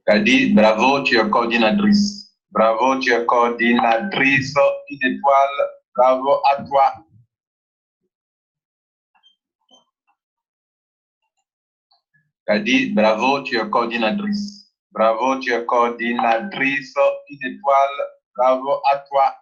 Kadi, bravo, tu es coordinatrice. Bravo, tu es coordinatrice. Une étoile. Bravo à toi. Kadi, bravo, tu es coordinatrice. Bravo, tu es coordinatrice. Une étoile. Bravo à toi.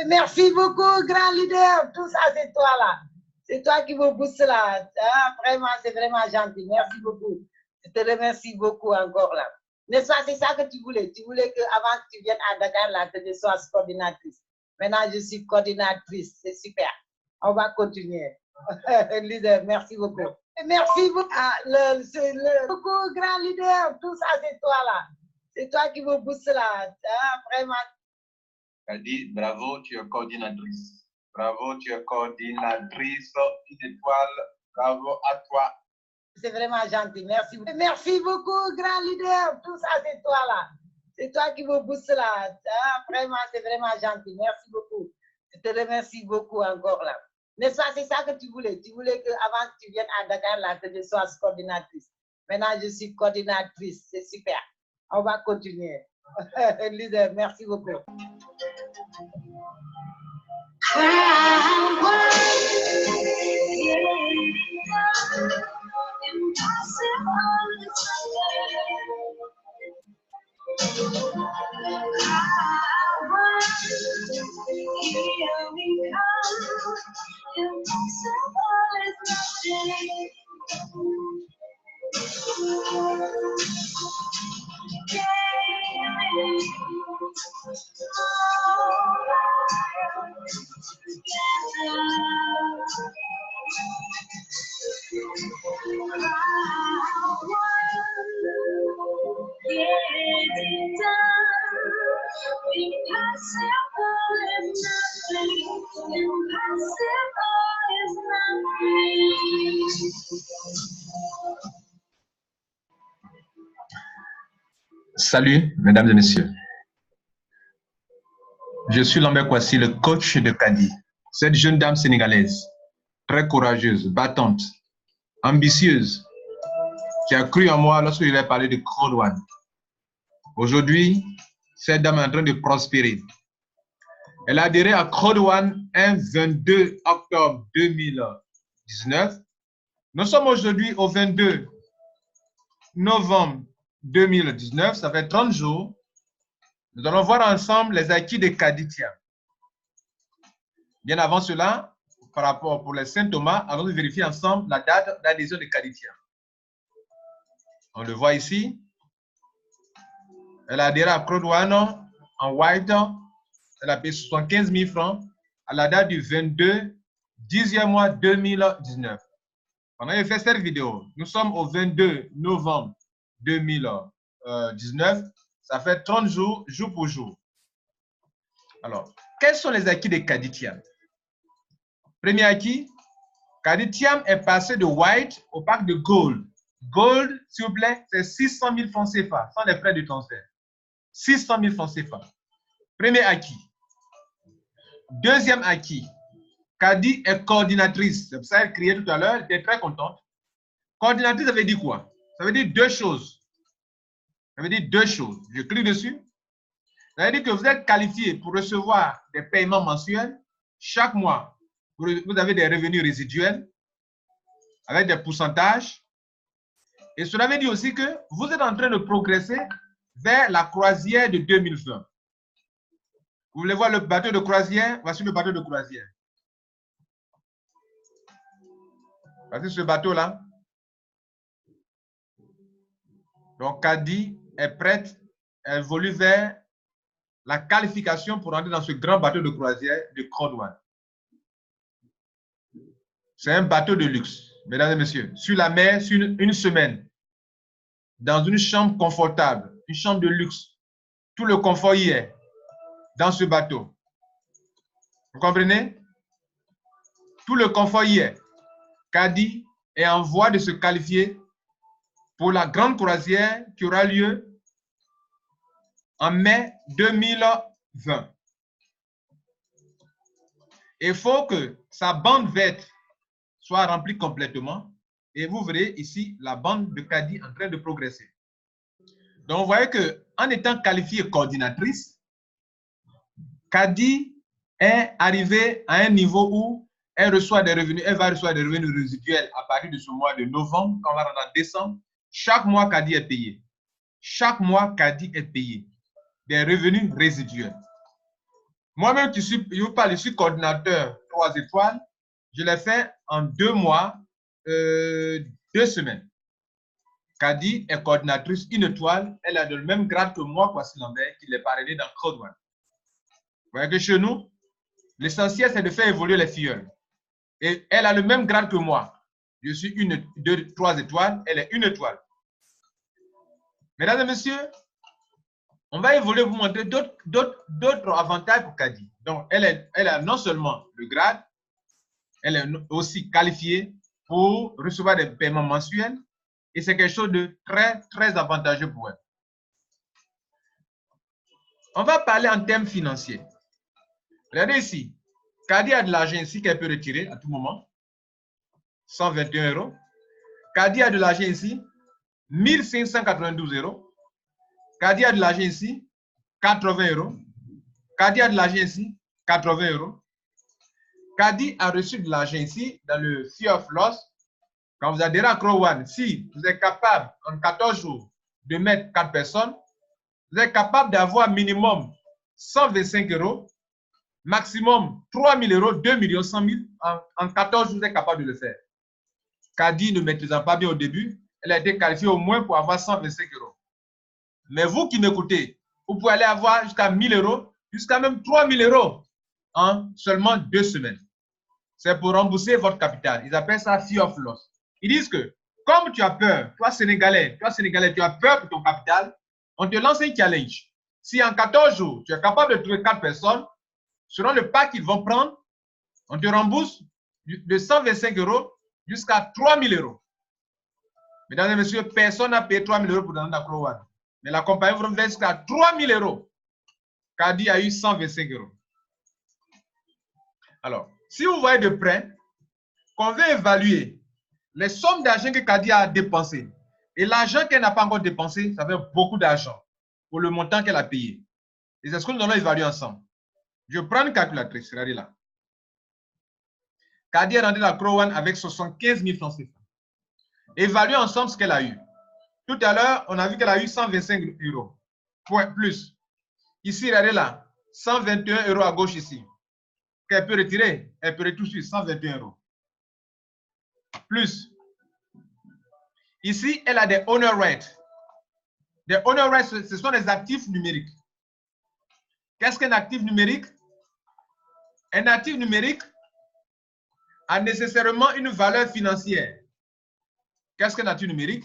Merci beaucoup, grand leader. Tout ça, c'est toi là. C'est toi qui me booste là. Ah, vraiment, c'est vraiment gentil. Merci beaucoup. Je te remercie beaucoup encore là. N'est-ce pas, c'est ça que tu voulais. Tu voulais qu'avant que tu viennes à Dakar, là, que je sois coordinatrice. Maintenant, je suis coordinatrice. C'est super. On va continuer. Leader, merci beaucoup. Merci beaucoup. Ah, beaucoup, grand leader. Tout ça, c'est toi là. C'est toi qui me booste là. Ah, vraiment. Kadi, bravo, tu es coordinatrice. Bravo, tu es coordinatrice. Une étoile. Bravo à toi. C'est vraiment gentil. Merci. Merci beaucoup, grand leader. Tout ça, c'est toi là. C'est toi qui me booste là. Ah, vraiment, c'est vraiment gentil. Merci beaucoup. Je te remercie beaucoup encore là. N'est-ce pas, c'est ça que tu voulais. Tu voulais qu'avant que tu viennes à Dakar, là, que je sois coordinatrice. Maintenant, je suis coordinatrice. C'est super. On va continuer. Leader, merci beaucoup. Salut, mesdames et messieurs. Je suis Lambert Kouassi, le coach de Kadi. Cette jeune dame sénégalaise, très courageuse, battante, ambitieuse, qui a cru en moi lorsque je lui ai parlé de Code One. Aujourd'hui, cette dame est en train de prospérer. Elle a adhéré à Code One un 22 octobre 2019. Nous sommes aujourd'hui au 22 novembre 2019, ça fait 30 jours. Nous allons voir ensemble les acquis de Kaditia. Bien avant cela, par rapport pour les Saint Thomas, allons vérifier ensemble la date d'adhésion de Kaditia. On le voit ici. Elle a adhéré à Code One en white. Elle a payé 75 000 francs à la date du 22 10e mois 2019. Pendant que j'ai fait cette vidéo, nous sommes au 22 novembre 2019. Ça fait 30 jours, jour pour jour. Alors, quels sont les acquis de Kaditiam? Premier acquis, Kaditiam est passé de white au pack de gold. Gold, s'il vous plaît, c'est 600 000 francs CFA, sans les frais de transfert. 600 000 francs CFA. Premier acquis. Deuxième acquis, Kadi est coordinatrice. C'est pour ça qu'elle criait tout à l'heure, elle était très contente. Coordinatrice, ça veut dire quoi? Ça veut dire deux choses. Ça veut dire deux choses. Je clique dessus. Ça veut dire que vous êtes qualifié pour recevoir des paiements mensuels. Chaque mois, vous avez des revenus résiduels avec des pourcentages. Et cela veut dire aussi que vous êtes en train de progresser vers la croisière de 2020. Vous voulez voir le bateau de croisière? Voici le bateau de croisière. Voici ce bateau-là. Donc, Kadi est prête, elle évolue vers la qualification pour entrer dans ce grand bateau de croisière de Code One. C'est un bateau de luxe, mesdames et messieurs. Sur la mer, sur une semaine, dans une chambre confortable, une chambre de luxe. Tout le confort y est, dans ce bateau. Vous comprenez? Tout le confort y est. Kadi est en voie de se qualifier pour la grande croisière qui aura lieu en mai 2020. Il faut que sa bande verte soit remplie complètement et vous verrez ici la bande de Kadi en train de progresser. Donc, vous voyez qu'en étant qualifiée coordinatrice, Kadi est arrivée à un niveau où elle reçoit des revenus, elle va recevoir des revenus résiduels à partir de ce mois de novembre, quand on va rentrer en décembre. Chaque mois, Kadi est payé. Chaque mois, Kadi est payé. Des revenus résiduels. Moi-même, je vous parle, je suis coordinateur 3 étoiles. Je l'ai fait en 2 mois, 2 semaines. Kadi est coordinatrice 1 étoile. Elle a le même grade que moi, Kwasi Lambert, qui l'est parrainé dans Crowd One. Vous voyez que chez nous, l'essentiel, c'est de faire évoluer les filleuls. Et elle a le même grade que moi. Je suis 1, 2, 3 étoiles. Elle est 1 étoile. Mesdames et messieurs, on va évoluer, vous montrer d'autres avantages pour Kadi. Donc, elle a non seulement le grade, elle est aussi qualifiée pour recevoir des paiements mensuels et c'est quelque chose de très, très avantageux pour elle. On va parler en termes financiers. Regardez ici. Kadi a de l'argent ici qu'elle peut retirer à tout moment. 121 €. Kadi a de l'argent ici. 1592 €. Kadi a de l'argent ici. 80 €. Kadi a de l'argent ici. 80 €. Kadi a reçu de l'argent ici dans le Fear of Loss. Quand vous adhérez à Crowd One, si vous êtes capable en 14 jours de mettre 4 personnes, vous êtes capable d'avoir minimum 125 €, maximum 3 000 €, 2 100 000 en 14 jours, vous êtes capable de le faire. Kadi ne maîtrisant pas bien au début, elle a été qualifiée au moins pour avoir 125 €. Mais vous qui m'écoutez, vous pouvez aller avoir jusqu'à 1 000 €, jusqu'à même 3 000 € en seulement 2 semaines. C'est pour rembourser votre capital. Ils appellent ça Fear of Loss. Ils disent que, comme tu as peur, toi Sénégalais, tu as peur pour ton capital, on te lance un challenge. Si en 14 jours, tu es capable de trouver 4 personnes, selon le pas qu'ils vont prendre, on te rembourse de 125 € jusqu'à 3 000 €. Mesdames et messieurs, personne n'a payé 3 000 € pour donner la Crowd One. Mais la compagnie vous remet jusqu'à 3 000 €. Kadi a eu 125 €. Alors, si vous voyez de près, qu'on veut évaluer les sommes d'argent que Kadi a dépensées et l'argent qu'elle n'a pas encore dépensé, ça fait beaucoup d'argent pour le montant qu'elle a payé. Et c'est ce que nous allons évaluer ensemble. Je prends une calculatrice, regardez là. Kadi est rentrée dans la Crowd One avec 75 000 francs CFA. Évaluez ensemble ce qu'elle a eu. Tout à l'heure, on a vu qu'elle a eu 125 €. Point plus. Ici, regardez là, 121 € à gauche ici. Qu'elle peut retirer, elle peut retirer tout de suite 121 €. Plus. Ici, elle a des owner rights. Des owner rights, ce sont des actifs numériques. Qu'est-ce qu'un actif numérique? Un actif numérique a nécessairement une valeur financière. Qu'est-ce qu'un actif numérique?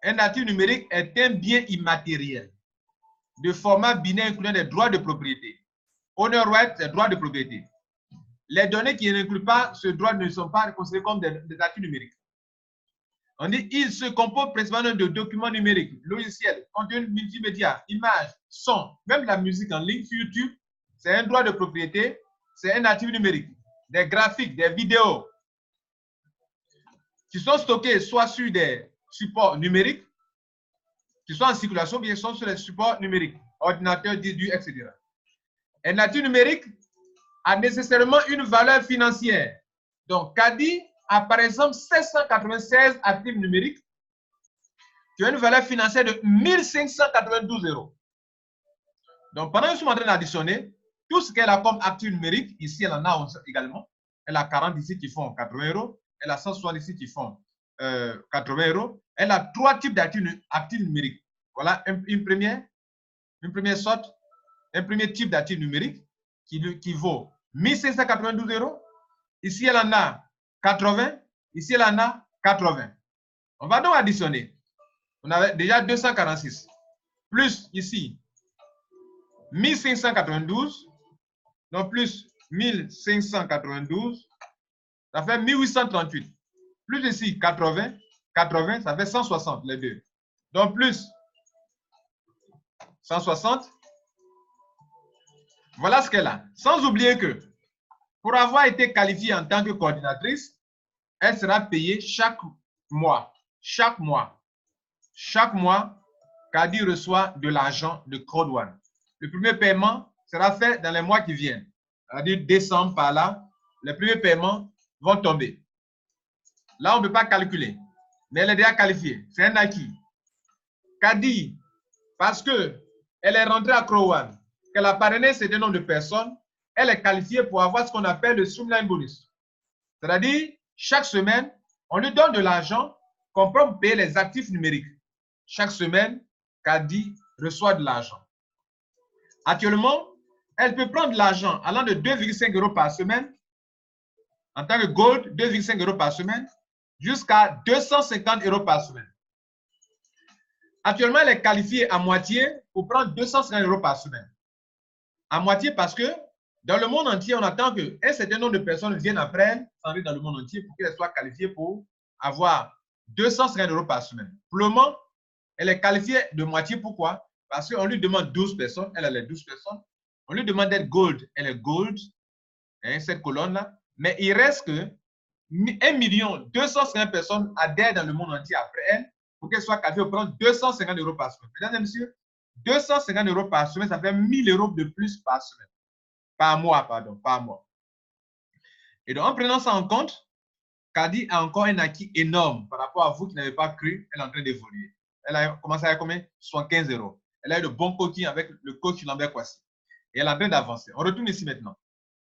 Un actif numérique est un bien immatériel de format binaire incluant des droits de propriété. Owner rights, des droits de propriété. Les données qui n'incluent pas ce droit ne sont pas considérées comme des actifs numériques. On dit il se compose principalement de documents numériques, logiciels, contenu multimédia, images, sons, même la musique en ligne sur YouTube, c'est un droit de propriété, c'est un actif numérique. Des graphiques, des vidéos qui sont stockés soit sur des supports numériques, qui sont en circulation, bien sont sur les supports numériques, ordinateurs, disques durs, etc. Un actif numérique a nécessairement une valeur financière. Donc, Kadi a par exemple 796 actifs numériques qui ont une valeur financière de 1592 €. Donc, pendant que je suis en train d'additionner, tout ce qu'elle a comme actifs numériques, ici, elle en a également. Elle a 40 ici qui font 80 €. Elle a 160 ici qui font 80 €. Elle a 3 types d'actifs numériques. Voilà une première sorte, un premier type d'actifs numériques qui vaut 1592 €. Ici, elle en a 80. Ici, elle en a 80. On va donc additionner. On avait déjà 246. Plus ici, 1592. Donc, plus 1592. Ça fait 1838. Plus ici, 80. 80, ça fait 160, les deux. Donc, plus 160. Voilà ce qu'elle a. Sans oublier que, pour avoir été qualifiée en tant que coordinatrice, elle sera payée chaque mois. Chaque mois. Chaque mois, Kadi reçoit de l'argent de Code One. Le premier paiement sera fait dans les mois qui viennent. C'est-à-dire décembre par là, les premiers paiements vont tomber. Là, on ne peut pas calculer, mais elle est déjà qualifiée. C'est un acquis. Kadi, parce qu'elle est rentrée à Crowan, qu'elle a parrainé certain nombre de personnes, elle est qualifiée pour avoir ce qu'on appelle le Streamline Bonus. C'est-à-dire, chaque semaine, on lui donne de l'argent qu'on peut payer les actifs numériques. Chaque semaine, Kadi reçoit de l'argent. Actuellement, elle peut prendre de l'argent allant de 2,5 € par semaine, en tant que gold, 2,5 € par semaine, jusqu'à 250 € par semaine. Actuellement, elle est qualifiée à moitié pour prendre 250 € par semaine. À moitié parce que dans le monde entier, on attend qu'un certain nombre de personnes viennent après elle, s'en dans le monde entier, pour qu'elle soit qualifiée pour avoir 250 € par semaine. Pour le moment, elle est qualifiée de moitié. Pourquoi? Parce qu'on lui demande 12 personnes, elle a les 12 personnes. On lui demande d'être gold, elle est gold, hein, cette colonne-là. Mais il reste que 1 250 personnes adhèrent dans le monde entier après elle pour qu'elle soit qualifiée pour prendre 250 € par semaine. Mesdames et messieurs, 250 € par semaine, ça fait 1 000 € de plus par semaine. Par mois, pardon, par mois. Et donc, en prenant ça en compte, Kadi a encore un acquis énorme par rapport à vous qui n'avez pas cru, elle est en train d'évoluer. Elle a commencé à combien? 75 €. Elle a eu de bons coachings avec le coach Lambert Kwasi. Et elle est en train d'avancer. On retourne ici maintenant.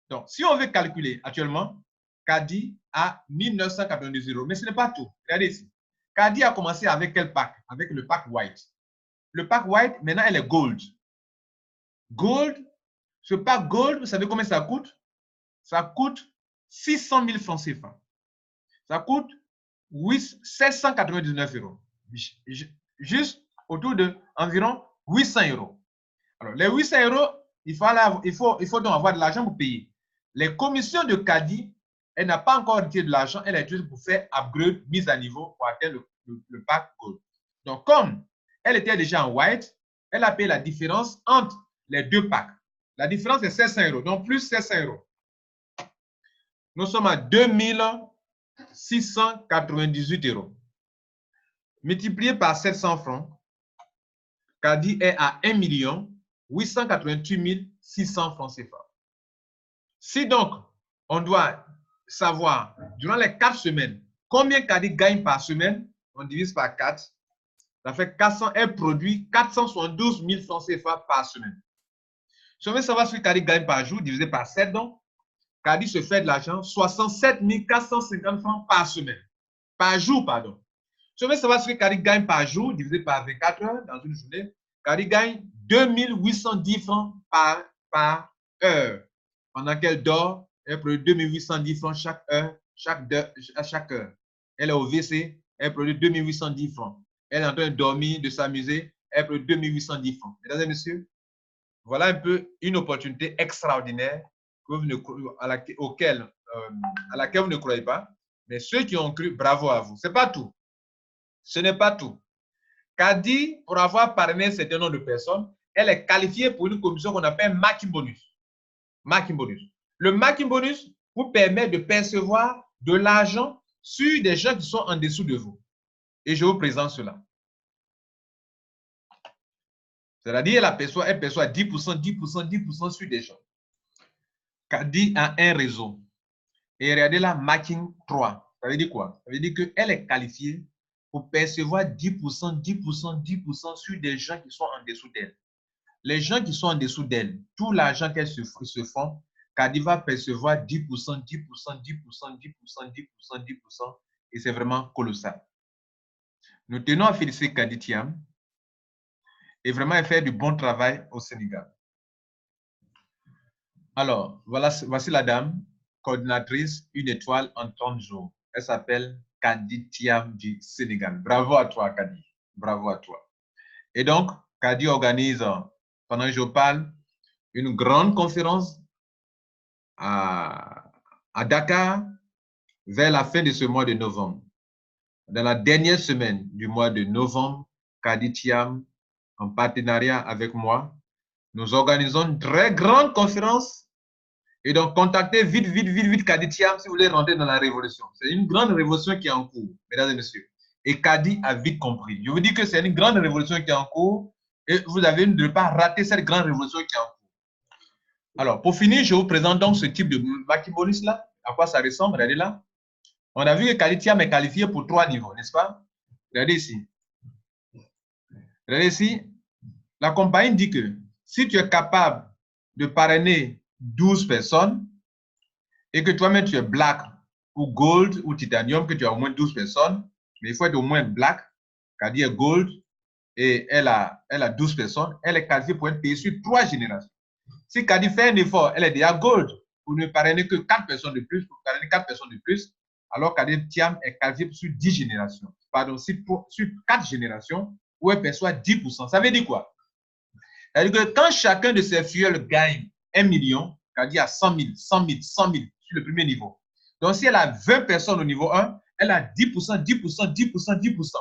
Donc, si on veut calculer actuellement, Kadi a 1 990 €. Mais ce n'est pas tout. Regardez ici. Kadi a commencé avec quel pack? Avec le pack white. Le pack white, maintenant, elle est gold. Gold, ce pack gold, vous savez combien ça coûte? Ça coûte 600 000 francs CFA. Ça coûte 799 €. Juste autour de environ 800 €. Alors, les 800 €, il faut donc avoir de l'argent pour payer. Les commissions de Kadi, elle n'a pas encore retiré de l'argent, elle est juste pour faire upgrade, mise à niveau pour atteindre le pack gold. Donc, comme elle était déjà en white, elle a payé la différence entre les deux packs. La différence est 700 €, donc plus 700 €. Nous sommes à 2698 €. Multiplié par 700 francs, Kadi est à 1 888 600 francs CFA. Si donc, on doit savoir, durant les 4 semaines, combien Kadi gagne par semaine, on divise par 4, ça fait 400, elle produit 472 000 francs CFA par semaine. Si on veut savoir ce que Kadi gagne par jour, divisé par 7, donc, Kadi se fait de l'argent 67 450 francs par semaine. Par jour, pardon. Si on veut savoir ce que Kadi gagne par jour, divisé par 24 heures dans une journée, Kadi gagne 2810 francs par heure. Pendant qu'elle dort, elle produit 2810 francs chaque heure, à chaque heure. Elle est au WC, elle produit 2810 francs. Elle est en train de dormir, de s'amuser, elle produit 2810 francs. Mesdames et messieurs, voilà un peu une opportunité extraordinaire à laquelle vous ne croyez pas. Mais ceux qui ont cru, bravo à vous. Ce n'est pas tout. Ce n'est pas tout. Kadi, pour avoir parrainé un certain nombre de personnes, elle est qualifiée pour une commission qu'on appelle Marking Bonus. Marking Bonus. Le Marking Bonus vous permet de percevoir de l'argent sur des gens qui sont en dessous de vous. Et je vous présente cela. C'est-à-dire, elle perçoit 10%, 10%, 10% sur des gens. Kadi a un réseau. Et regardez là, Marking 3. Ça veut dire quoi? Ça veut dire qu'elle est qualifiée pour percevoir 10%, 10%, 10% sur des gens qui sont en dessous d'elle. Les gens qui sont en dessous d'elle, tout l'argent qu'elles se font, Kadi va percevoir 10%, 10%, 10%, 10%, 10%, 10%, et c'est vraiment colossal. Nous tenons à féliciter Kadi Thiam et vraiment faire du bon travail au Sénégal. Alors, voici la dame, coordinatrice, une étoile en 30 jours. Elle s'appelle Kadi Thiam du Sénégal. Bravo à toi, Kadi. Bravo à toi. Et donc, Kadi organise, pendant que je parle, une grande conférence à Dakar vers la fin de ce mois de novembre. Dans la dernière semaine du mois de novembre, Kadi Thiam, en partenariat avec moi, nous organisons une très grande conférence. Et donc, contactez vite Kadi Thiam si vous voulez rentrer dans la révolution. C'est une grande révolution qui est en cours, mesdames et messieurs. Et Kadi a vite compris. Je vous dis que c'est une grande révolution qui est en cours et vous avez ne pas rater cette grande révolution qui est en cours. Alors, pour finir, je vous présente donc ce type de maquibolis là. À quoi ça ressemble? Regardez là. On a vu que Kadi Thiam est qualifié pour 3 niveaux, n'est-ce pas? Regardez ici. Regardez ici. La compagnie dit que si tu es capable de parrainer 12 personnes et que toi-même tu es black ou gold ou titanium, que tu as au moins 12 personnes, mais il faut être au moins black, Kadi est gold et elle a 12 personnes, elle est qualifiée pour être payée sur 3 générations. Si Kadi fait un effort, elle est déjà gold pour ne parrainer que 4 personnes de plus, pour parrainer 4 personnes de plus, alors Kadi Thiam est qualifiée sur 10 générations. Pardon, sur 4 générations où elle perçoit 10%. Ça veut dire quoi? C'est-à-dire que quand chacun de ces filleuls gagne 1 million, Kadi a 100 000, 100 000, 100 000 sur le premier niveau. Donc, si elle a 20 personnes au niveau 1, elle a 10%, 10%, 10%, 10%.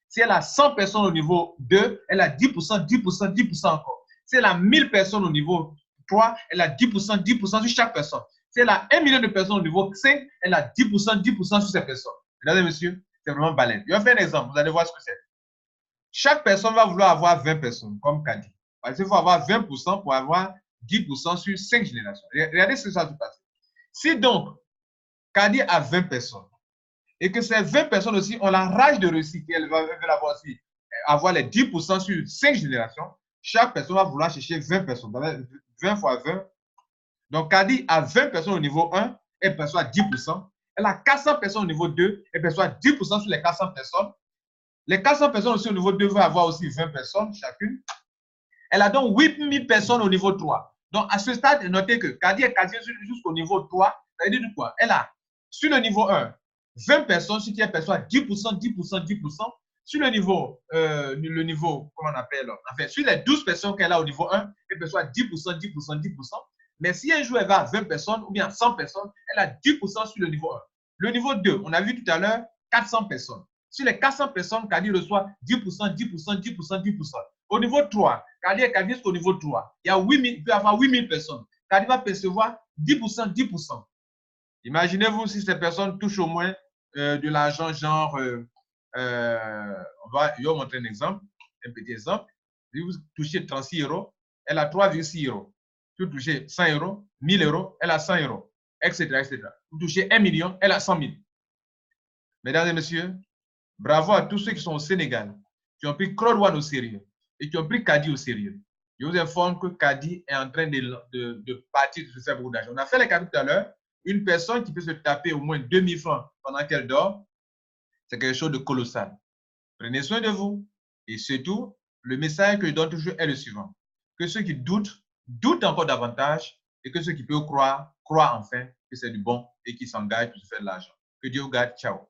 Si elle a 100 personnes au niveau 2, elle a 10%, 10%, 10% encore. Si elle a 1000 personnes au niveau 3, elle a 10%, 10% sur chaque personne. Si elle a 1 million de personnes au niveau 5, elle a 10%, 10% sur ces personnes. Mesdames et messieurs, c'est vraiment balèze. Je vais faire un exemple, vous allez voir ce que c'est. Chaque personne va vouloir avoir 20 personnes, comme Kadi. Parce qu'il faut avoir 20% pour avoir 10% sur 5 générations. Regardez ce que ça va se passer. Si donc, Kadi a 20 personnes, et que ces 20 personnes aussi ont la rage de réussir, qu'elles veulent avoir aussi, avoir les 10% sur 5 générations, chaque personne va vouloir chercher 20 personnes. 20 fois 20. Donc, Kadi a 20 personnes au niveau 1, elle perçoit 10%. Elle a 400 personnes au niveau 2, elle perçoit 10% sur les 400 personnes. Les 400 personnes aussi au niveau 2 vont avoir aussi 20 personnes chacune. Elle a donc 8000 personnes au niveau 3. Donc, à ce stade, notez que Kadi est qualifiée jusqu'au niveau 3. Ça veut dire quoi? Elle a, sur le niveau 1, 20 personnes, sur qui elle perçoit 10%, 10%, 10%. Sur le niveau, comment on appelle? Enfin, sur les 12 personnes qu'elle a au niveau 1, elle perçoit 10%, 10%, 10%. Mais si un jour elle va à 20 personnes ou bien 100 personnes, elle a 10% sur le niveau 1. Le niveau 2, on a vu tout à l'heure, 400 personnes. Sur les 400 personnes, Kadi reçoit 10%, 10%, 10%, 10%. Au niveau 3, Kadi est qualifié jusqu'au niveau 3. Il peut y avoir 8000 personnes. Kadi va percevoir 10%, 10%. Imaginez-vous si ces personnes touchent au moins de l'argent, genre, je vais vous montrer un exemple, un petit exemple. Si vous touchez 36 euros, elle a 3,6 euros. Si vous touchez 100 euros, 1000 euros, elle a 100 euros, etc., etc. Vous touchez 1 million, elle a 100 000. Mesdames et messieurs, bravo à tous ceux qui sont au Sénégal, qui ont pris Claude Wan au sérieux et qui ont pris Kadi au sérieux. Je vous informe que Kadi est en train de partir de se faire beaucoup d'argent. On a fait les calculs tout à l'heure. Une personne qui peut se taper au moins 2000 francs pendant qu'elle dort, c'est quelque chose de colossal. Prenez soin de vous. Et surtout, le message que je donne toujours est le suivant. Que ceux qui doutent, doutent encore davantage et que ceux qui peuvent croire, croient enfin que c'est du bon et qui s'engagent pour se faire de l'argent. Que Dieu vous garde. Ciao.